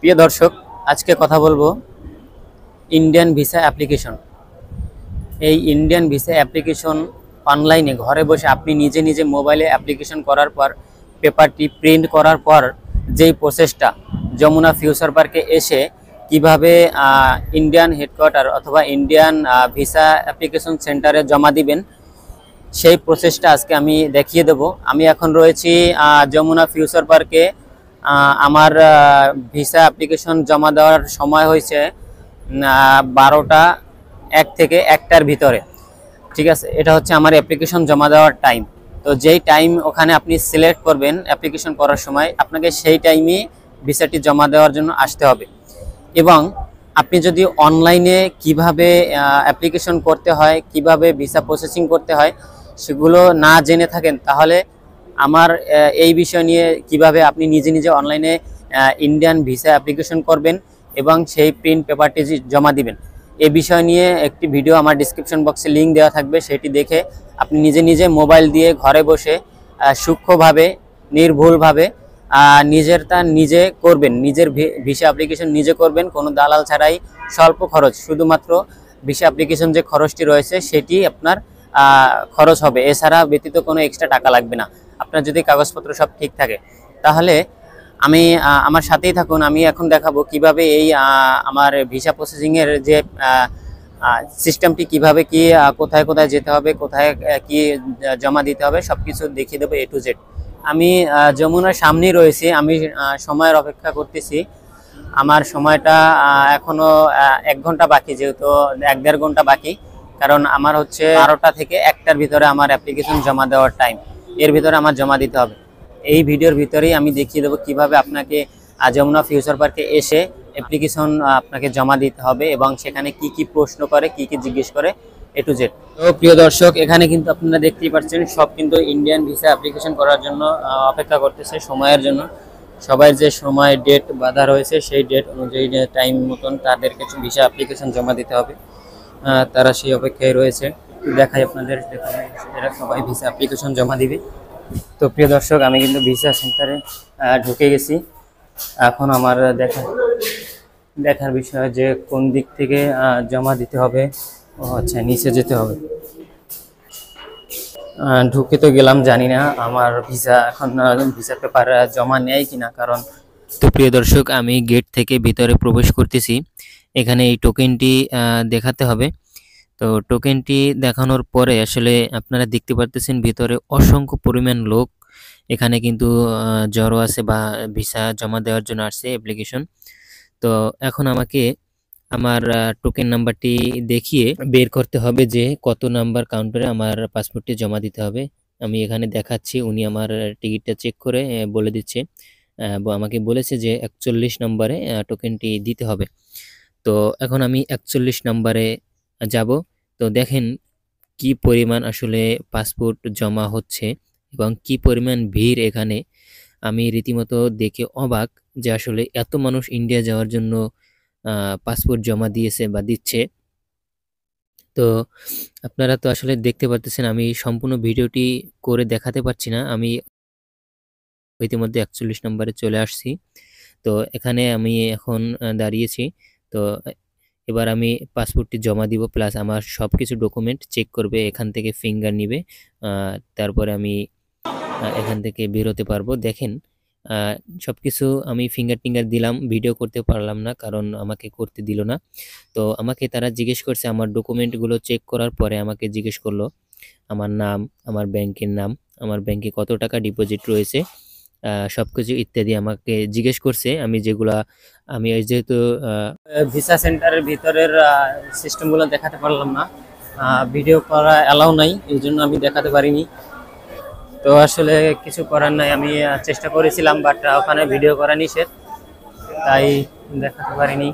প্রিয় দর্শক, আজকে কথা বলবো ইন্ডিয়ান ভিসা অ্যাপ্লিকেশন। এই ইন্ডিয়ান ভিসা অ্যাপ্লিকেশন অনলাইনে ঘরে বসে আপনি নিজে নিজে মোবাইলে অ্যাপ্লিকেশন করার পর পেপারটি প্রিন্ট করার পর যেই প্রসেসটা যমুনা ফিউচার পার্কে এসে কিভাবে ইন্ডিয়ান হেডকোয়ার্টার অথবা ইন্ডিয়ান ভিসা অ্যাপ্লিকেশন সেন্টারে জমা দিবেন, সেই প্রসেসটা আজকে আমি দেখিয়ে দেব। আমি এখন রয়েছি যমুনা ফিউচার পার্কে। আমার ভিসা অ্যাপ্লিকেশন জমা দেওয়ার সময় হয়েছে 12টা 1 থেকে 1টার ভিতরে। ঠিক আছে, এটা হচ্ছে আমার অ্যাপ্লিকেশন জমা দেওয়ার টাইম। তো যেই টাইম ওখানে আপনি সিলেক্ট করবেন অ্যাপ্লিকেশন করার সময়, আপনাকে সেই টাইমে ভিসাটি জমা দেওয়ার জন্য আসতে হবে। এবং আপনি যদি অনলাইনে কিভাবে অ্যাপ্লিকেশন করতে হয়, কিভাবে ভিসা প্রসেসিং করতে হয় সেগুলো না জেনে থাকেন, তাহলে আমার এই বিষয় নিয়ে কিভাবে আপনি নিজে নিজে অনলাইনে ইন্ডিয়ান ভিসা অ্যাপ্লিকেশন করবেন এবং সেই প্রিন্ট পেপারটি জমা দিবেন, এই বিষয় নিয়ে একটি ভিডিও আমার ডিসক্রিপশন বক্সে লিঙ্ক দেওয়া থাকবে। সেটি দেখে আপনি নিজে নিজে মোবাইল দিয়ে ঘরে বসে সূক্ষ্মভাবে, নির্ভুলভাবে নিজেরটা নিজে করবেন। নিজের ভিসা অ্যাপ্লিকেশন নিজে করবেন, কোনো দালাল ছাড়াই, স্বল্প খরচ। শুধুমাত্র ভিসা অ্যাপ্লিকেশন যে খরচটি রয়েছে সেটি আপনার খরচ হবে, এছাড়া ব্যতীত কোনো এক্সট্রা টাকা লাগবে না। আপনার যদি কাগজপত্র সব ঠিক থাকে তাহলে আমার সাথেই থাকুন। আমি এখন দেখাবো কিভাবে এই আমার ভিসা প্রসেসিংয়ের যে সিস্টেমটি, কিভাবে কি কোথায় কোথায় যেতে হবে, কোথায় কি জমা দিতে হবে, সব কিছু দেখিয়ে দেবো A to Z। আমি যমুনার সামনেই রয়েছি, আমি সময়ের অপেক্ষা করতেছি। আমার সময়টা এখনো 1 ঘন্টা বাকি, যেহেতু 1-1.5 ঘন্টা বাকি, কারণ আমার হচ্ছে 12টা থেকে 1টার ভিতরে আমার অ্যাপ্লিকেশন জমা দেওয়ার টাইম। এর ভিতরে আমার জমা দিতে হবে। এই ভিডিওর ভিতরেই আমি দেখিয়ে দেবো কিভাবে আপনাকে যমুনা ফিউচার পার্কে এসে অ্যাপ্লিকেশন আপনাকে জমা দিতে হবে এবং সেখানে কি কি প্রশ্ন করে, কি কি জিজ্ঞেস করে, A to Z। তো প্রিয় দর্শক, এখানে কিন্তু আপনারা দেখতেই পাচ্ছেন সব কিন্তু ইন্ডিয়ান ভিসা অ্যাপ্লিকেশন করার জন্য অপেক্ষা করতেছে সময়ের জন্য। সবাই যে সময় ডেট বাঁধা রয়েছে সেই ডেট অনুযায়ী টাইম মতন তাদেরকে ভিসা অ্যাপ্লিকেশন জমা দিতে হবে। তারা সেই অপেক্ষায় রয়েছে। দেখাই আপনাদের, এরা সবাই ভিসা অ্যাপ্লিকেশন জমা দিবে। তো প্রিয় দর্শক, আমি কিন্তু ভিসা সেন্টারে ঢুকে গেছি। এখন আমার দেখার বিষয় যে কোন দিক থেকে জমা দিতে হবে। ও আচ্ছা, নিচে যেতে হবে। ঢুকে তো গেলাম, জানি না আমার ভিসা এখন ভিসা পেপার জমা নেয় কিনা। কারণ তো প্রিয় দর্শক, আমি গেট থেকে ভিতরে প্রবেশ করতেছি। এখানে এই টোকেনটি দেখাতে হবে। তো টোকেনটি দেখানোর পরে আসলে আপনারা দেখতে পারতেছেন ভিতরে অসংখ্য পরিমাণ লোক এখানে কিন্তু জড়ো আছে বা ভিসা জমা দেওয়ার জন্য আসছে অ্যাপ্লিকেশন। তো এখন আমাকে আমার টোকেন নাম্বারটি দেখিয়ে বের করতে হবে যে কত নাম্বার কাউন্টারে আমার পাসপোর্টটি জমা দিতে হবে। আমি এখানে দেখাচ্ছি, উনি আমার টিকিটটা চেক করে বলে দিচ্ছে। আমাকে বলেছে যে 41 নম্বরে টোকেনটি দিতে হবে। তো এখন আমি 41 নম্বরে যাব। তো দেখেন কি পরিমাণ আসলে পাসপোর্ট জমা হচ্ছে এবং কি পরিমাণ ভিড় এখানে। আমি রীতিমতো দেখে অবাক যে আসলে এত মানুষ ইন্ডিয়া যাওয়ার জন্য পাসপোর্ট জমা দিয়েছে বা দিচ্ছে। তো আপনারা তো আসলে দেখতে পারতেছেন, আমি সম্পূর্ণ ভিডিওটি করে দেখাতে পারছি না। আমি ইতিমধ্যে 41 নম্বরে চলে আসছি। তো এখানে আমি এখন দাঁড়িয়েছি। তো এবার আমি পাসপোর্টটি জমা দিব, প্লাস আমার সব কিছু ডকুমেন্ট চেক করবে, এখান থেকে ফিঙ্গার নিবে। তারপরে আমি এখান থেকে বেরোতে পারবো। দেখেন সব কিছু আমি ফিঙ্গার দিলাম, ভিডিও করতে পারলাম না কারণ আমাকে করতে দিল না। তো আমাকে তারা জিজ্ঞেস করছে, আমার ডকুমেন্টগুলো চেক করার পরে আমাকে জিজ্ঞেস করলো আমার নাম, আমার ব্যাংকের নাম, আমার ব্যাংকে কত টাকা ডিপোজিট রয়েছে, সবকিছু ইত্যাদি আমাকে জিজ্ঞেস করছে। আমি যেহেতু ভিসা সেন্টারের ভিতরের সিস্টেমগুলো দেখাতে পারলাম না, ভিডিও করা অ্যালাউ নাই, এই জন্য আমি দেখাতে পারিনি। তো আসলে কিছু করার নাই, আমি চেষ্টা করেছিলাম, বাট ওখানে ভিডিও করা নিষেধ, তাই দেখাতে পারিনি।